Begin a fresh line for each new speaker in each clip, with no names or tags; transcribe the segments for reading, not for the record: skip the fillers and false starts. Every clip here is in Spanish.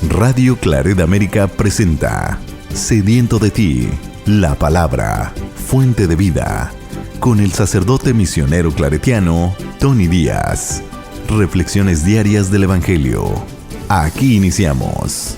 Radio Claret América presenta Sediento de ti, la palabra, fuente de vida, con el sacerdote misionero claretiano Tony Díaz. Reflexiones diarias del Evangelio. Aquí iniciamos.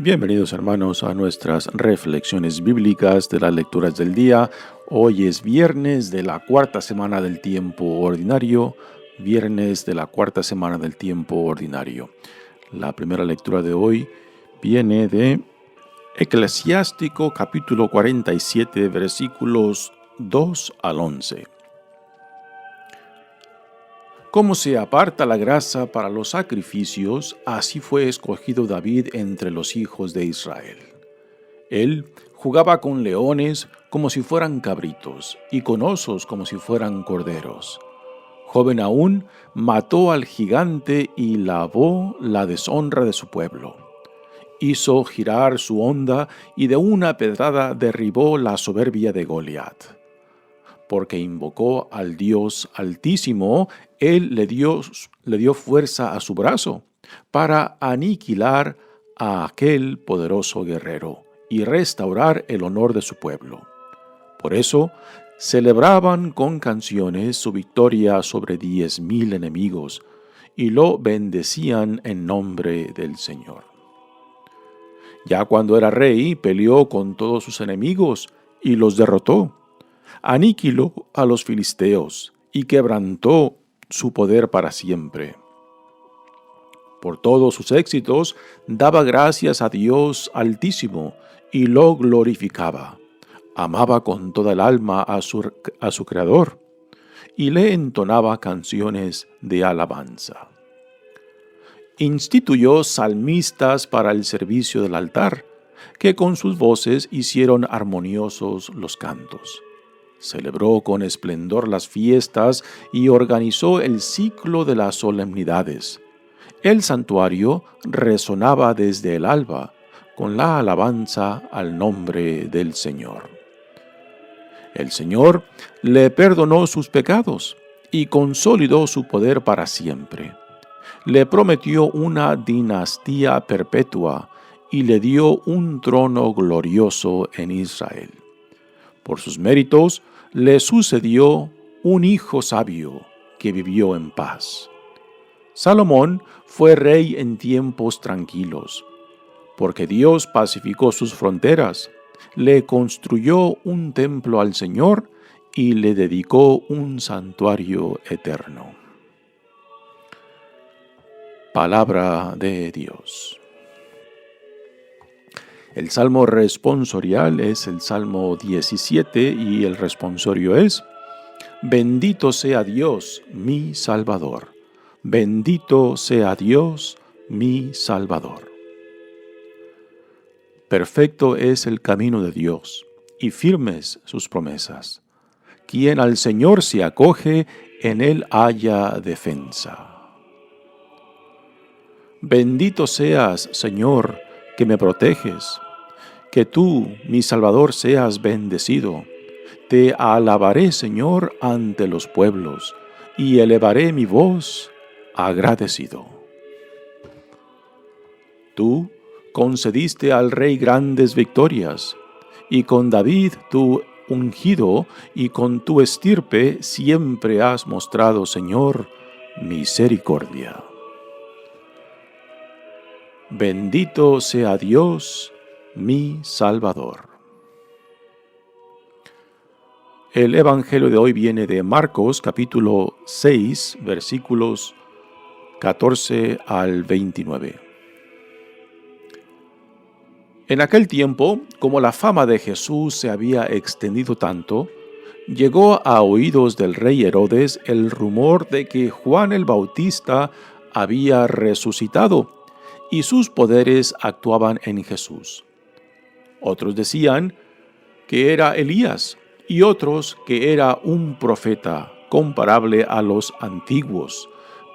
Bienvenidos hermanos a nuestras reflexiones bíblicas de las lecturas del día. Hoy es viernes de la cuarta semana del tiempo ordinario. La primera lectura de hoy viene de Eclesiástico capítulo 47 versículos 2 al 11. Como se aparta la grasa para los sacrificios, así fue escogido David entre los hijos de Israel. Él jugaba con leones como si fueran cabritos, y con osos como si fueran corderos. Joven aún, mató al gigante y lavó la deshonra de su pueblo. Hizo girar su honda y de una pedrada derribó la soberbia de Goliat. Porque invocó al Dios Altísimo, Él le dio fuerza a su brazo para aniquilar a aquel poderoso guerrero y restaurar el honor de su pueblo. Por eso celebraban con canciones su victoria sobre 10,000 enemigos y lo bendecían en nombre del Señor. Ya cuando era rey, peleó con todos sus enemigos y los derrotó. Aniquiló a los filisteos y quebrantó su poder para siempre. Por todos sus éxitos, daba gracias a Dios Altísimo y lo glorificaba. Amaba con toda el alma a su Creador y le entonaba canciones de alabanza. Instituyó salmistas para el servicio del altar, que con sus voces hicieron armoniosos los cantos. Celebró con esplendor las fiestas y organizó el ciclo de las solemnidades. El santuario resonaba desde el alba con la alabanza al nombre del Señor. El Señor le perdonó sus pecados y consolidó su poder para siempre. Le prometió una dinastía perpetua y le dio un trono glorioso en Israel. Por sus méritos le sucedió un hijo sabio que vivió en paz. Salomón fue rey en tiempos tranquilos, porque Dios pacificó sus fronteras, le construyó un templo al Señor y le dedicó un santuario eterno. Palabra de Dios. El salmo responsorial es el Salmo 17 y el responsorio es: Bendito sea Dios, mi Salvador. Bendito sea Dios, mi Salvador. Perfecto es el camino de Dios y firmes sus promesas. Quien al Señor se acoge, en él halla defensa. Bendito seas, Señor, que me proteges. Que tú, mi Salvador, seas bendecido. Te alabaré, Señor, ante los pueblos, y elevaré mi voz agradecido. Tú concediste al Rey grandes victorias, y con David tu ungido, y con tu estirpe siempre has mostrado, Señor, misericordia. Bendito sea Dios, mi Salvador. El Evangelio de hoy viene de Marcos, capítulo 6, versículos 14 al 29. En aquel tiempo, como la fama de Jesús se había extendido tanto, llegó a oídos del rey Herodes el rumor de que Juan el Bautista había resucitado y sus poderes actuaban en Jesús. Otros decían que era Elías y otros que era un profeta comparable a los antiguos,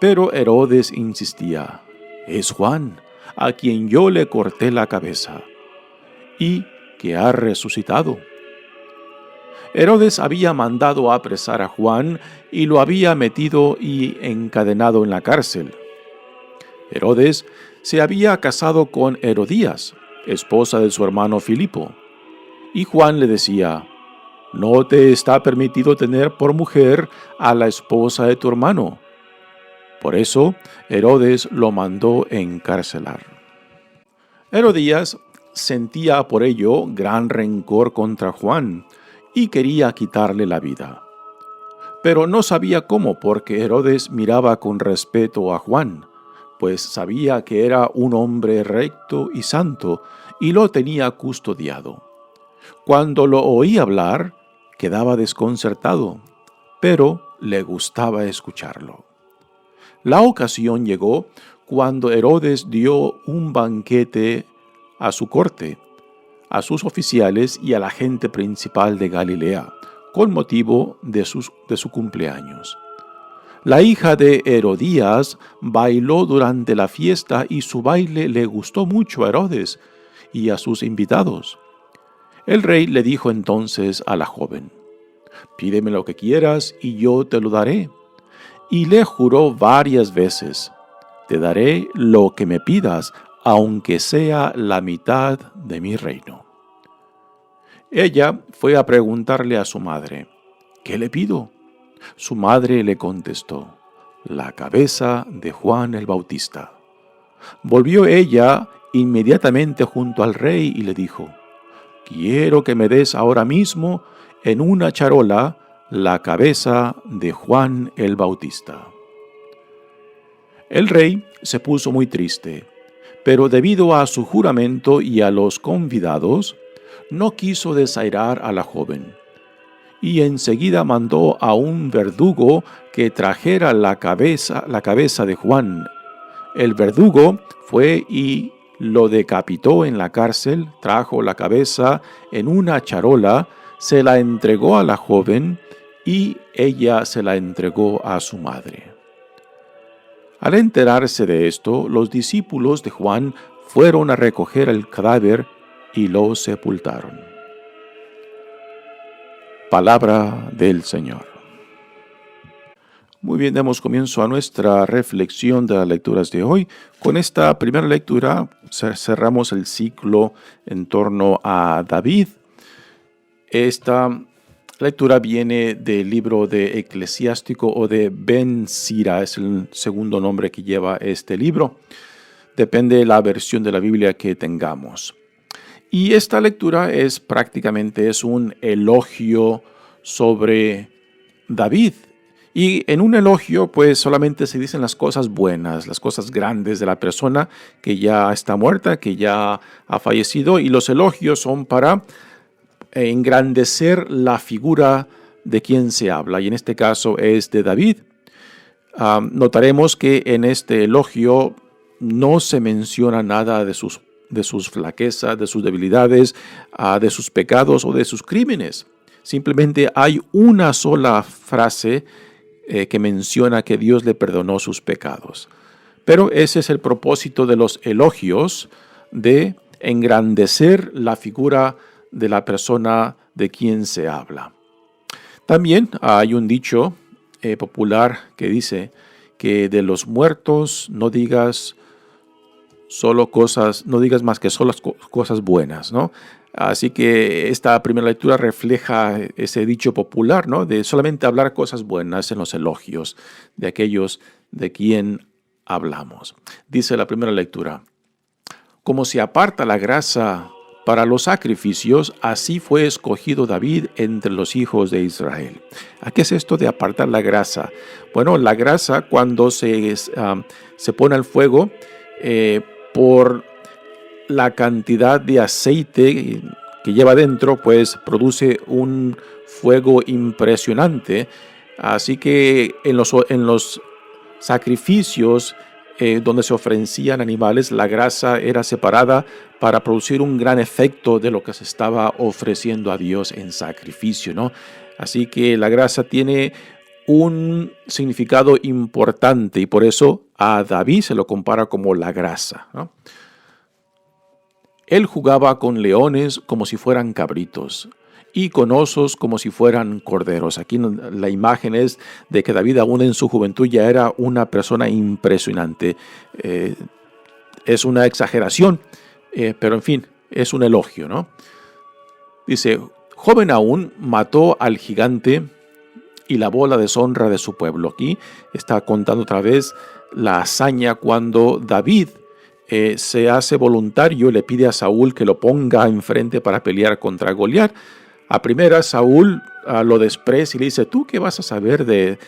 Pero Herodes insistía: «Es Juan, a quien yo le corté la cabeza, y que ha resucitado». Herodes había mandado apresar a Juan y lo había metido y encadenado en la cárcel. Herodes se había casado con Herodías, esposa de su hermano Filipo, y Juan le decía: «No te está permitido tener por mujer a la esposa de tu hermano». Por eso Herodes lo mandó encarcelar. Herodías sentía por ello gran rencor contra Juan y quería quitarle la vida. Pero no sabía cómo, porque Herodes miraba con respeto a Juan, pues sabía que era un hombre recto y santo y lo tenía custodiado. Cuando lo oía hablar, quedaba desconcertado, pero le gustaba escucharlo. La ocasión llegó cuando Herodes dio un banquete a su corte, a sus oficiales y a la gente principal de Galilea, con motivo de su cumpleaños. La hija de Herodías bailó durante la fiesta y su baile le gustó mucho a Herodes y a sus invitados. El rey le dijo entonces a la joven: «Pídeme lo que quieras y yo te lo daré». Y le juró varias veces: «Te daré lo que me pidas, aunque sea la mitad de mi reino». Ella fue a preguntarle a su madre: «¿Qué le pido?». Su madre le contestó: «La cabeza de Juan el Bautista». Volvió ella inmediatamente junto al rey y le dijo: «Quiero que me des ahora mismo en una charola la cabeza de Juan el Bautista». El rey se puso muy triste, pero debido a su juramento y a los convidados, no quiso desairar a la joven, y enseguida mandó a un verdugo que trajera la cabeza de Juan. El verdugo fue y lo decapitó en la cárcel, trajo la cabeza en una charola, se la entregó a la joven y ella se la entregó a su madre. Al enterarse de esto, los discípulos de Juan fueron a recoger el cadáver y lo sepultaron. Palabra del Señor. Muy bien, damos comienzo a nuestra reflexión de las lecturas de hoy. Con esta primera lectura cerramos el ciclo en torno a David. Esta lectura viene del libro de Eclesiástico o de Ben Sira, es el segundo nombre que lleva este libro. Depende de la versión de la Biblia que tengamos. Y esta lectura prácticamente un elogio sobre David. Y en un elogio, pues solamente se dicen las cosas buenas, las cosas grandes de la persona que ya está muerta, que ya ha fallecido. Y los elogios son para engrandecer la figura de quien se habla. Y en este caso es de David. Notaremos que en este elogio no se menciona nada de sus flaquezas, de sus debilidades, de sus pecados o de sus crímenes. Simplemente hay una sola frase que menciona que Dios le perdonó sus pecados. Pero ese es el propósito de los elogios, de engrandecer la figura de la persona de quien se habla. También hay un dicho popular que dice que de los muertos no digas más que solo cosas buenas, ¿no? Así que esta primera lectura refleja ese dicho popular, ¿no? De solamente hablar cosas buenas en los elogios de aquellos de quien hablamos. Dice la primera lectura: «Como se aparta la grasa para los sacrificios, así fue escogido David entre los hijos de Israel». ¿A qué es esto de apartar la grasa? Bueno, la grasa cuando se pone al fuego, por la cantidad de aceite que lleva dentro, pues produce un fuego impresionante. Así que en los sacrificios donde se ofrecían animales, la grasa era separada para producir un gran efecto de lo que se estaba ofreciendo a Dios en sacrificio, ¿no? Así que la grasa tiene un significado importante y por eso a David se lo compara como la grasa, ¿no? Él jugaba con leones como si fueran cabritos y con osos como si fueran corderos. Aquí la imagen es de que David aún en su juventud ya era una persona impresionante. Es una exageración, pero en fin, es un elogio, ¿no? Dice, joven aún mató al gigante y lavó la deshonra de su pueblo. Aquí está contando otra vez la hazaña cuando David se hace voluntario, le pide a Saúl que lo ponga enfrente para pelear contra Goliat. A primera Saúl lo desprecia y le dice, ¿tú qué vas a saber de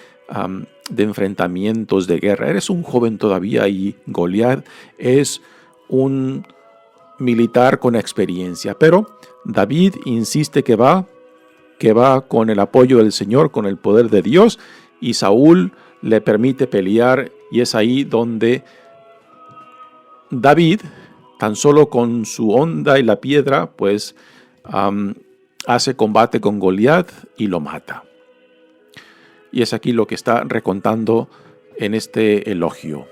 enfrentamientos de guerra? Eres un joven todavía y Goliat es un militar con experiencia. Pero David insiste que va con el apoyo del Señor, con el poder de Dios, y Saúl le permite pelear, y es ahí donde David, tan solo con su honda y la piedra, pues hace combate con Goliat y lo mata. Y es aquí lo que está recontando en este elogio.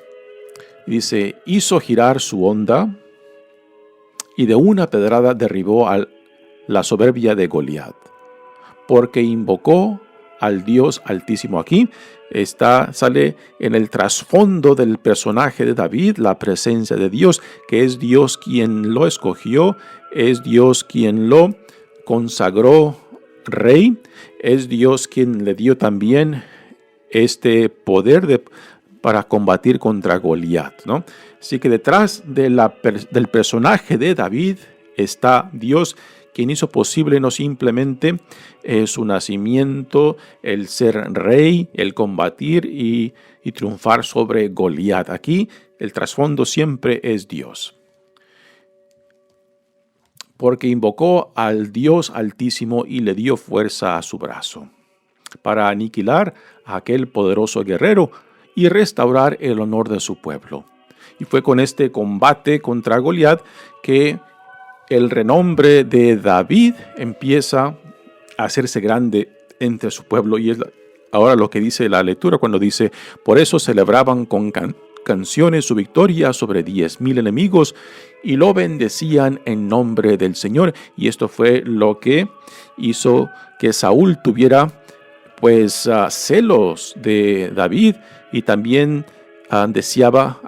Dice, hizo girar su honda y de una pedrada derribó a la soberbia de Goliat, porque invocó al Dios Altísimo. Aquí sale en el trasfondo del personaje de David la presencia de Dios, que es Dios quien lo escogió, es Dios quien lo consagró rey, es Dios quien le dio también este poder para combatir contra Goliat, ¿no? Así que detrás del personaje de David está Dios, quien hizo posible no simplemente su nacimiento, el ser rey, el combatir y triunfar sobre Goliat. Aquí el trasfondo siempre es Dios. Porque invocó al Dios Altísimo y le dio fuerza a su brazo, para aniquilar a aquel poderoso guerrero y restaurar el honor de su pueblo. Y fue con este combate contra Goliat que el renombre de David empieza a hacerse grande entre su pueblo. Y es ahora lo que dice la lectura cuando dice, por eso celebraban con canciones su victoria sobre 10,000 enemigos y lo bendecían en nombre del Señor. Y esto fue lo que hizo que Saúl tuviera pues celos de David y también deseaba,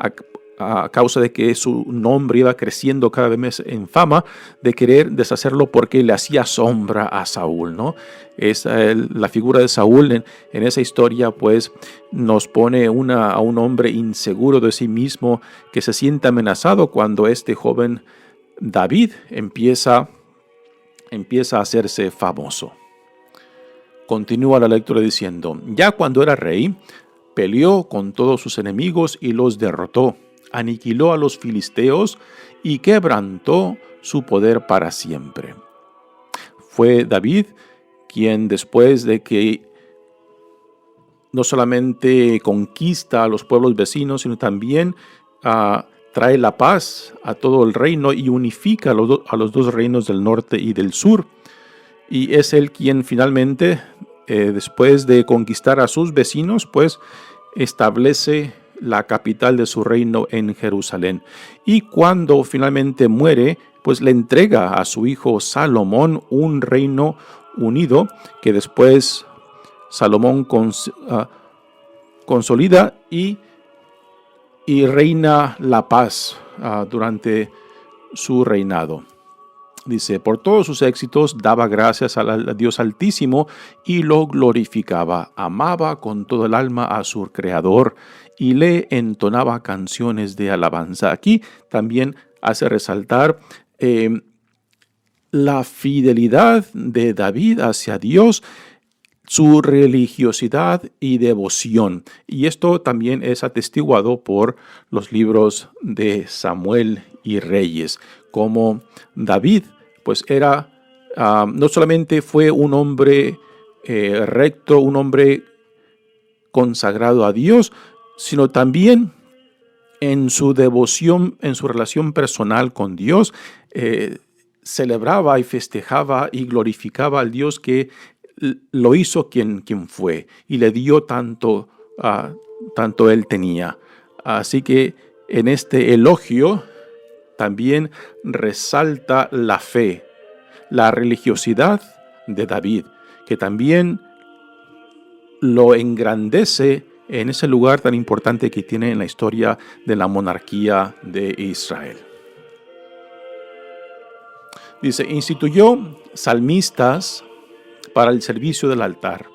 a causa de que su nombre iba creciendo cada vez más en fama, de querer deshacerlo porque le hacía sombra a Saúl, ¿no? La figura de Saúl en esa historia pues nos pone a un hombre inseguro de sí mismo que se siente amenazado cuando este joven David empieza a hacerse famoso. Continúa la lectura diciendo, ya cuando era rey, peleó con todos sus enemigos y los derrotó, aniquiló a los filisteos y quebrantó su poder para siempre. Fue David quien, después de que no solamente conquista a los pueblos vecinos, sino también trae la paz a todo el reino y unifica a los dos reinos del norte y del sur. Y es él quien finalmente, después de conquistar a sus vecinos, pues establece la capital de su reino en Jerusalén. Y cuando finalmente muere, pues le entrega a su hijo Salomón un reino unido que después Salomón consolida y reina la paz durante su reinado. Dice, por todos sus éxitos daba gracias al Dios Altísimo y lo glorificaba. Amaba con todo el alma a su Creador y le entonaba canciones de alabanza. Aquí también hace resaltar la fidelidad de David hacia Dios, su religiosidad y devoción. Y esto también es atestiguado por los libros de Samuel y Reyes, como David pues era, no solamente fue un hombre recto, un hombre consagrado a Dios, sino también en su devoción, en su relación personal con Dios, celebraba y festejaba y glorificaba al Dios que lo hizo quien fue y le dio tanto él tenía. Así que en este elogio también resalta la fe, la religiosidad de David, que también lo engrandece en ese lugar tan importante que tiene en la historia de la monarquía de Israel. Dice, instituyó salmistas para el servicio del altar,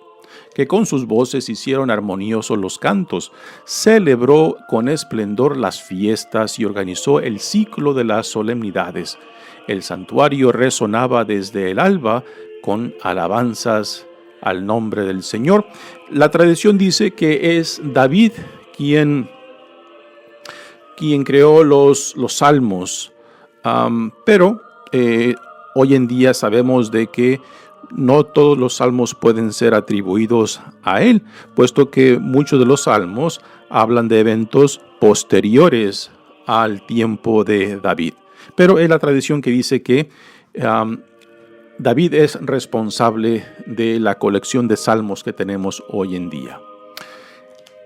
que con sus voces hicieron armoniosos los cantos, celebró con esplendor las fiestas y organizó el ciclo de las solemnidades. El santuario resonaba desde el alba con alabanzas al nombre del Señor. La tradición dice que es David quien creó los salmos, pero hoy en día sabemos de que no todos los salmos pueden ser atribuidos a él, puesto que muchos de los salmos hablan de eventos posteriores al tiempo de David. Pero es la tradición que dice que David es responsable de la colección de salmos que tenemos hoy en día.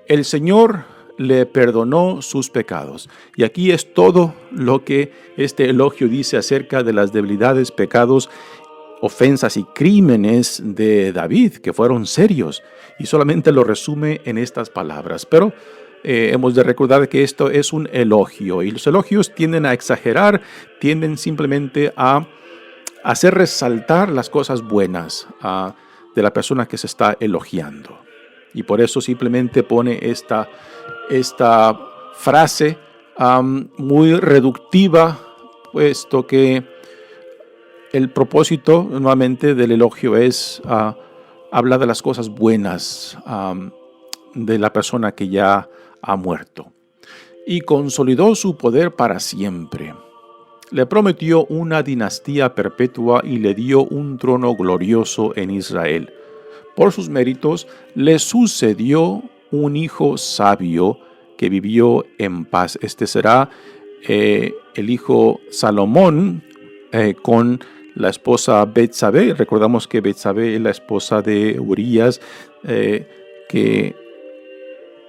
El Señor le perdonó sus pecados. Y aquí es todo lo que este elogio dice acerca de las debilidades, pecados, ofensas y crímenes de David, que fueron serios, y solamente lo resume en estas palabras. Pero hemos de recordar que esto es un elogio, y los elogios tienden a exagerar, tienden simplemente a hacer resaltar las cosas buenas de la persona que se está elogiando. Y por eso simplemente pone esta frase muy reductiva, puesto que el propósito nuevamente del elogio es hablar de las cosas buenas de la persona que ya ha muerto. Y consolidó su poder para siempre. Le prometió una dinastía perpetua y le dio un trono glorioso en Israel. Por sus méritos le sucedió un hijo sabio que vivió en paz. Este será el hijo Salomón con la esposa Betsabé. Recordamos que Betsabé es la esposa de Urías que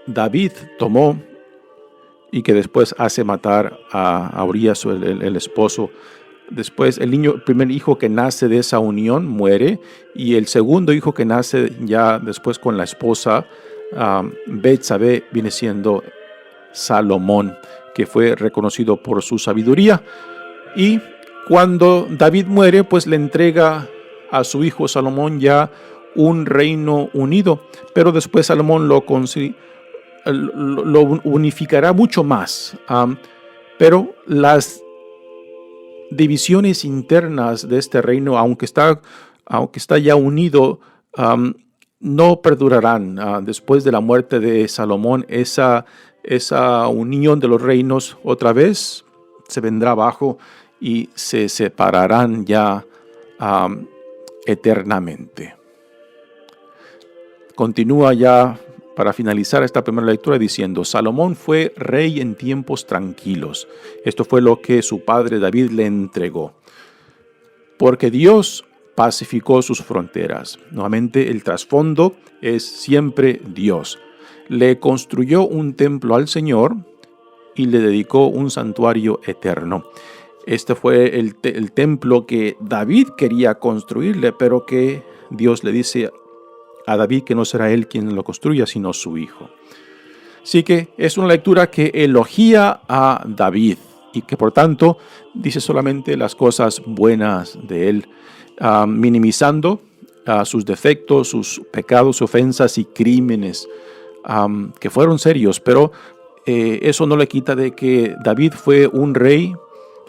David tomó y que después hace matar a Urías, el esposo. Después el primer hijo que nace de esa unión muere, y el segundo hijo que nace ya después con la esposa Betsabé viene siendo Salomón, que fue reconocido por su sabiduría. Y cuando David muere, pues le entrega a su hijo Salomón ya un reino unido, pero después Salomón lo unificará mucho más. Pero las divisiones internas de este reino, aunque está ya unido, no perdurarán. Después de la muerte de Salomón, esa unión de los reinos otra vez se vendrá abajo y se separarán ya eternamente. Continúa ya para finalizar esta primera lectura diciendo: Salomón fue rey en tiempos tranquilos. Esto fue lo que su padre David le entregó, porque Dios pacificó sus fronteras. Nuevamente, el trasfondo es siempre Dios. Le construyó un templo al Señor y le dedicó un santuario eterno. Este fue el templo que David quería construirle, pero que Dios le dice a David que no será él quien lo construya, sino su hijo. Así que es una lectura que elogia a David y que por tanto dice solamente las cosas buenas de él, minimizando sus defectos, sus pecados, ofensas y crímenes que fueron serios, pero eso no le quita de que David fue un rey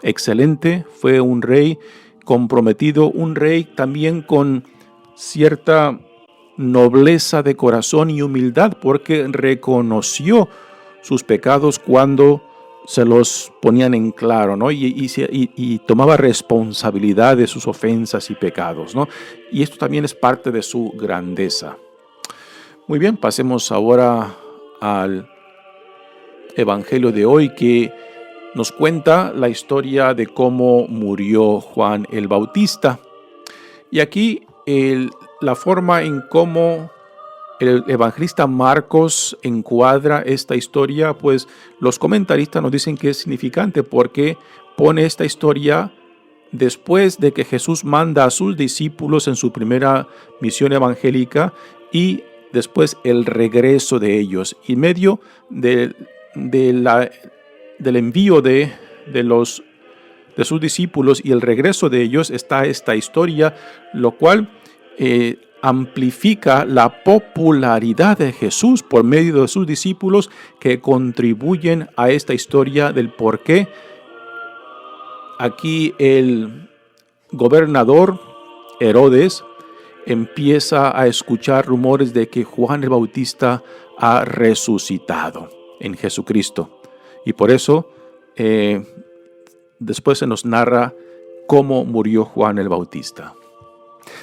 excelente, fue un rey comprometido, un rey también con cierta nobleza de corazón y humildad, porque reconoció sus pecados cuando se los ponían en claro, ¿no? Y tomaba responsabilidad de sus ofensas y pecados, ¿no? Y esto también es parte de su grandeza. Muy bien, pasemos ahora al Evangelio de hoy, que nos cuenta la historia de cómo murió Juan el Bautista. Y aquí la forma en cómo el evangelista Marcos encuadra esta historia, pues los comentaristas nos dicen que es significante porque pone esta historia después de que Jesús manda a sus discípulos en su primera misión evangélica y después el regreso de ellos. En medio del envío de sus discípulos y el regreso de ellos está esta historia, lo cual amplifica la popularidad de Jesús por medio de sus discípulos que contribuyen a esta historia del por qué aquí el gobernador Herodes empieza a escuchar rumores de que Juan el Bautista ha resucitado en Jesucristo. Y por eso después se nos narra cómo murió Juan el Bautista.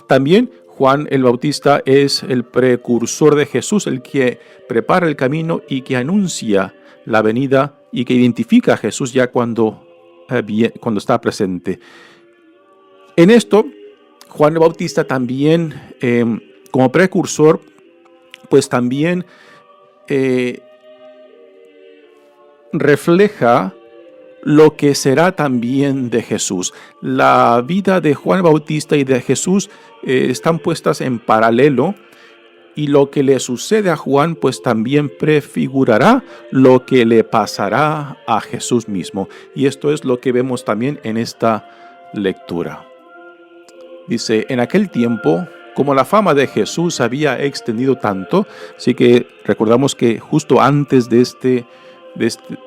También Juan el Bautista es el precursor de Jesús, el que prepara el camino y que anuncia la venida y que identifica a Jesús ya cuando está presente. En esto, Juan el Bautista también, como precursor, pues también refleja lo que será también de Jesús. La vida de Juan el Bautista y de Jesús están puestas en paralelo, y lo que le sucede a Juan pues también prefigurará lo que le pasará a Jesús mismo. Y esto es lo que vemos también en esta lectura. Dice, en aquel tiempo, como la fama de Jesús había extendido tanto, así que recordamos que justo antes de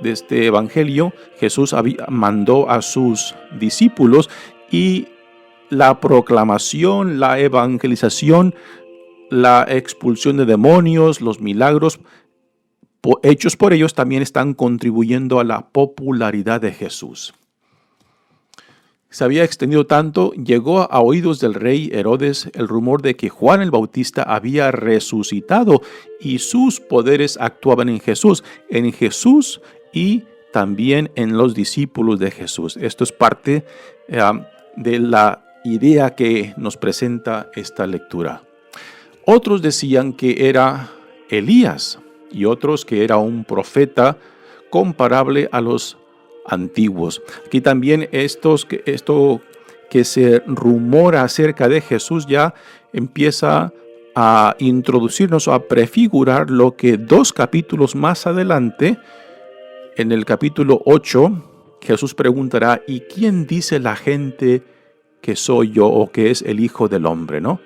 este evangelio, Jesús mandó a sus discípulos y la proclamación, la evangelización, la expulsión de demonios, los milagros hechos por ellos también están contribuyendo a la popularidad de Jesús. Se había extendido tanto, llegó a oídos del rey Herodes el rumor de que Juan el Bautista había resucitado y sus poderes actuaban en Jesús y también en los discípulos de Jesús. Esto es parte de la idea que nos presenta esta lectura. Otros decían que era Elías y otros que era un profeta comparable a los antiguos. Aquí también esto que se rumora acerca de Jesús ya empieza a introducirnos o a prefigurar lo que 2 capítulos más adelante, en el capítulo 8, Jesús preguntará: ¿y quién dice la gente que soy yo o que es el Hijo del Hombre? ¿No?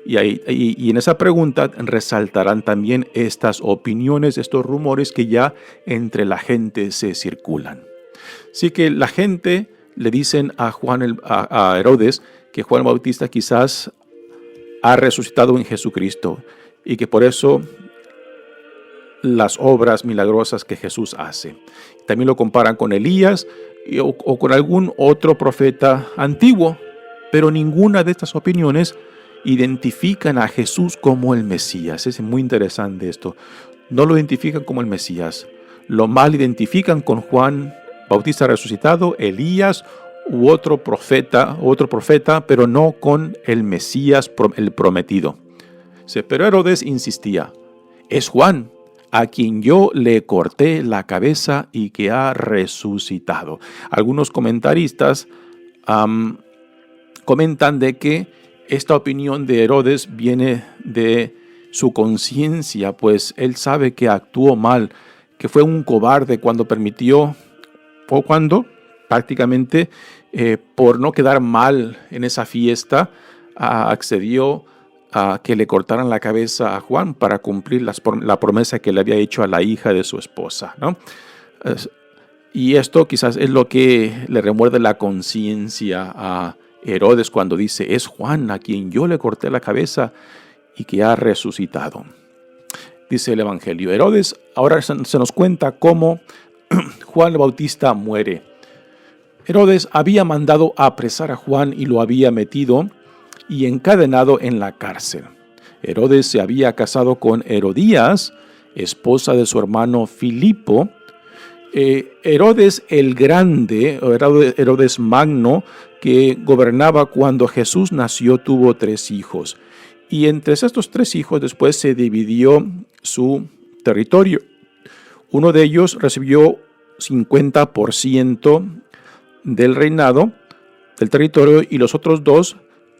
Y en esa pregunta resaltarán también estas opiniones, estos rumores que ya entre la gente se circulan. Así que la gente le dicen a Herodes que Juan el Bautista quizás ha resucitado en Jesucristo y que por eso las obras milagrosas que Jesús hace. También lo comparan con Elías o con algún otro profeta antiguo, pero ninguna de estas opiniones identifican a Jesús como el Mesías. Es muy interesante esto. No lo identifican como el Mesías. Lo mal identifican con Juan Bautista resucitado, Elías u otro profeta, pero no con el Mesías, el prometido. Pero Herodes insistía: es Juan, a quien yo le corté la cabeza y que ha resucitado. Algunos comentaristas comentan de que esta opinión de Herodes viene de su conciencia, pues él sabe que actuó mal, que fue un cobarde cuando prácticamente por no quedar mal en esa fiesta, accedió a que le cortaran la cabeza a Juan para cumplir la promesa que le había hecho a la hija de su esposa, ¿no? Y esto quizás es lo que le remuerde la conciencia a Herodes cuando dice: es Juan a quien yo le corté la cabeza y que ha resucitado. Dice el Evangelio. Herodes ahora se nos cuenta cómo Juan el Bautista muere. Herodes había mandado apresar a Juan y lo había metido y encadenado en la cárcel. Herodes se había casado con Herodías, esposa de su hermano Filipo. Herodes el Grande, Herodes Magno, que gobernaba cuando Jesús nació, tuvo 3 hijos. Y entre estos tres hijos después se dividió su territorio. Uno de ellos recibió 50% del reinado, del territorio, y los otros dos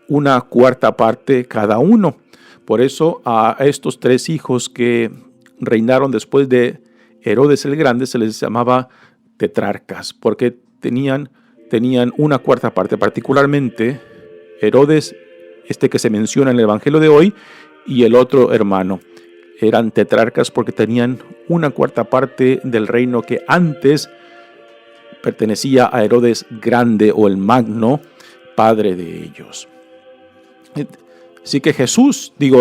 una cuarta parte cada uno. Por eso a estos tres hijos que reinaron después de Herodes el Grande se les llamaba tetrarcas, porque tenían una cuarta parte, particularmente Herodes, que se menciona en el Evangelio de hoy, y el otro hermano. Eran tetrarcas porque tenían una cuarta parte del reino que antes pertenecía a Herodes Grande o el Magno, padre de ellos. Así que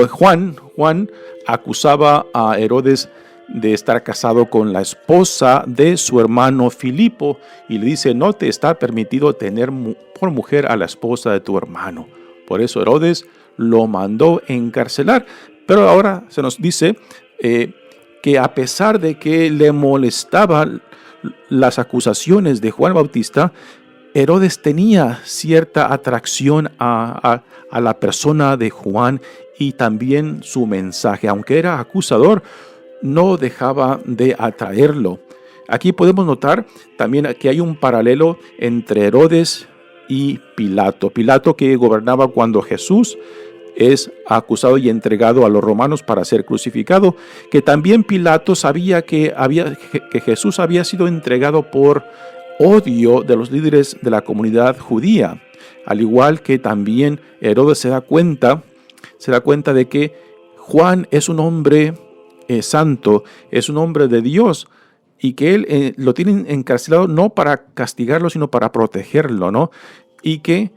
Juan acusaba a Herodes de estar casado con la esposa de su hermano Filipo y le dice: no te está permitido tener por mujer a la esposa de tu hermano. Por eso Herodes lo mandó encarcelar. Pero ahora se nos dice que a pesar de que le molestaban las acusaciones de Juan Bautista, Herodes tenía cierta atracción a la persona de Juan y también su mensaje. Aunque era acusador, no dejaba de atraerlo. Aquí podemos notar también que hay un paralelo entre Herodes y Pilato. Pilato, que gobernaba cuando Jesús es acusado y entregado a los romanos para ser crucificado, que también Pilato sabía que Jesús había sido entregado por odio de los líderes de la comunidad judía, al igual que también Herodes se da cuenta de que Juan es un hombre santo, es un hombre de Dios, y que él lo tienen encarcelado no para castigarlo, sino para protegerlo, ¿no? Y que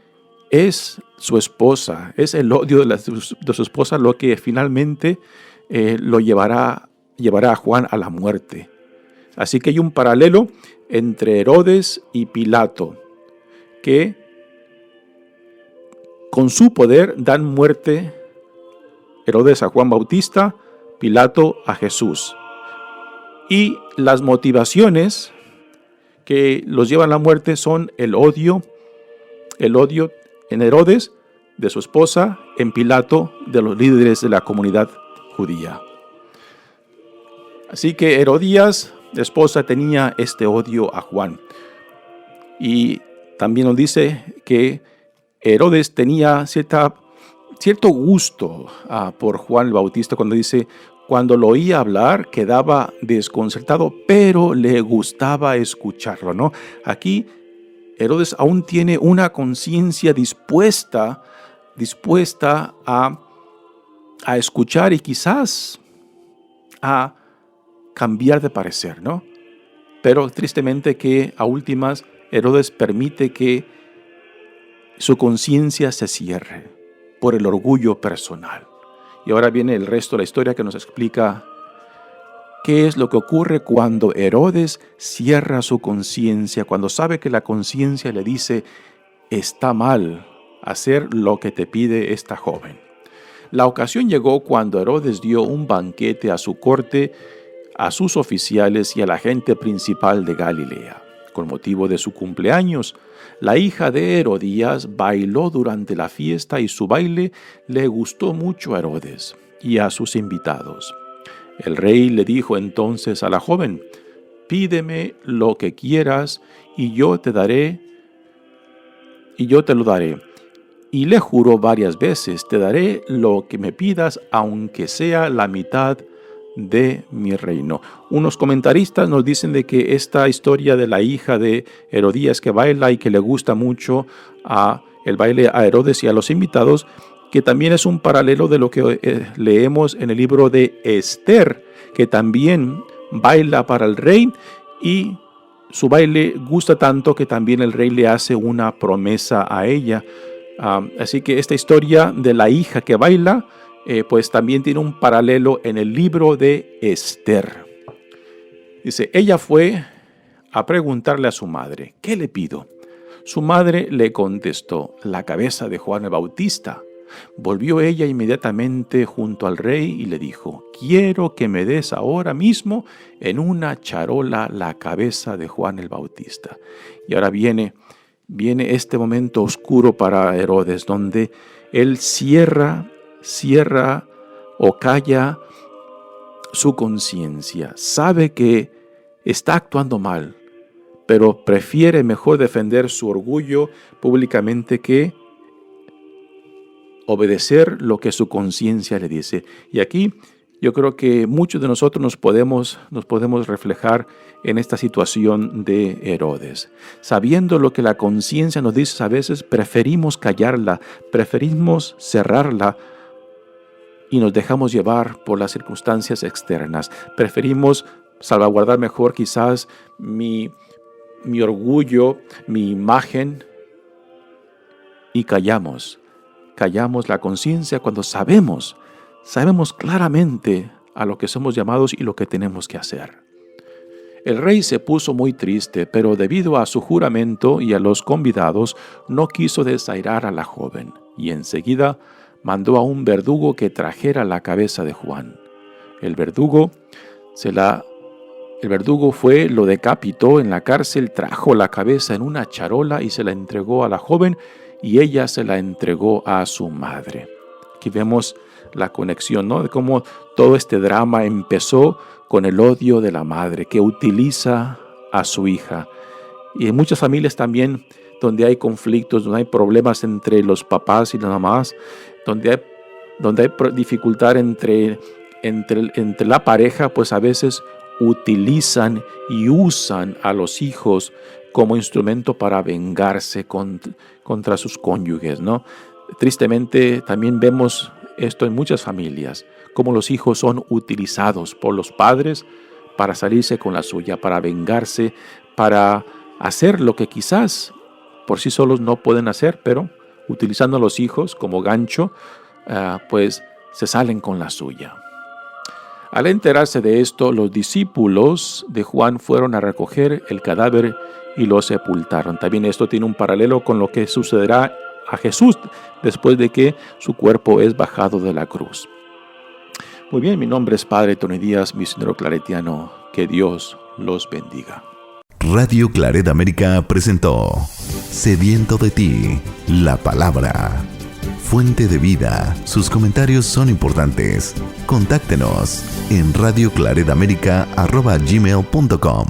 es su esposa, es el odio de su esposa lo que finalmente lo llevará a Juan a la muerte. Así que hay un paralelo entre Herodes y Pilato, que con su poder dan muerte, Herodes a Juan Bautista, Pilato a Jesús. Y las motivaciones que los llevan a la muerte son el odio en Herodes de su esposa, en Pilato de los líderes de la comunidad judía. Así que Herodías, la esposa, tenía este odio a Juan. Y también nos dice que Herodes tenía cierto gusto por Juan el Bautista, cuando dice: cuando lo oía hablar quedaba desconcertado, pero le gustaba escucharlo, ¿no? Aquí Herodes aún tiene una conciencia dispuesta a escuchar y quizás a cambiar de parecer, ¿no? Pero tristemente que a últimas Herodes permite que su conciencia se cierre por el orgullo personal. Y ahora viene el resto de la historia que nos explica qué es lo que ocurre cuando Herodes cierra su conciencia, cuando sabe que la conciencia le dice: está mal hacer lo que te pide esta joven. La ocasión llegó cuando Herodes dio un banquete a su corte, a sus oficiales y a la gente principal de Galilea. Con motivo de su cumpleaños, la hija de Herodías bailó durante la fiesta y su baile le gustó mucho a Herodes y a sus invitados. El rey le dijo entonces a la joven: pídeme lo que quieras y yo te lo daré. Y le juró varias veces: te daré lo que me pidas, aunque sea la mitad de mi reino. Unos comentaristas nos dicen de que esta historia de la hija de Herodías que baila y que le gusta mucho el baile a Herodes y a los invitados, que también es un paralelo de lo que leemos en el libro de Esther, que también baila para el rey y su baile gusta tanto que también el rey le hace una promesa a ella. Así que esta historia de la hija que baila pues también tiene un paralelo en el libro de Esther. Dice: ella fue a preguntarle a su madre: ¿qué le pido? Su madre le contestó: la cabeza de Juan el Bautista. Volvió ella inmediatamente junto al rey y le dijo: quiero que me des ahora mismo en una charola la cabeza de Juan el Bautista. Y ahora viene este momento oscuro para Herodes, donde él cierra cierra o calla su conciencia. Sabe que está actuando mal, pero prefiere mejor defender su orgullo públicamente que obedecer lo que su conciencia le dice. Y aquí yo creo que muchos de nosotros nos podemos reflejar en esta situación de Herodes. Sabiendo lo que la conciencia nos dice, a veces preferimos callarla, preferimos cerrarla y nos dejamos llevar por las circunstancias externas. Preferimos salvaguardar mejor quizás mi orgullo, mi imagen, y callamos la conciencia cuando sabemos claramente a lo que somos llamados y lo que tenemos que hacer. El rey se puso muy triste, pero debido a su juramento y a los convidados, no quiso desairar a la joven, y enseguida mandó a un verdugo que trajera la cabeza de Juan. El verdugo fue, lo decapitó en la cárcel, trajo la cabeza en una charola y se la entregó a la joven, y ella se la entregó a su madre. Aquí vemos la conexión, ¿no? De cómo todo este drama empezó con el odio de la madre que utiliza a su hija. Y en muchas familias también, donde hay conflictos, donde hay problemas entre los papás y las mamás, donde hay dificultad entre la pareja, pues a veces utilizan y usan a los hijos como instrumento para vengarse contra sus cónyuges, ¿no? Tristemente también vemos esto en muchas familias, como los hijos son utilizados por los padres para salirse con la suya, para vengarse, para hacer lo que quizás por sí solos no pueden hacer, pero utilizando a los hijos como gancho, pues se salen con la suya. Al enterarse de esto, los discípulos de Juan fueron a recoger el cadáver y lo sepultaron. También esto tiene un paralelo con lo que sucederá a Jesús después de que su cuerpo es bajado de la cruz. Muy bien, mi nombre es Padre Tony Díaz, misionero claretiano. Que Dios los bendiga.
Radio Claret América presentó Sediento de ti, la palabra. Fuente de vida. Sus comentarios son importantes. Contáctenos en radioclaretamerica@gmail.com.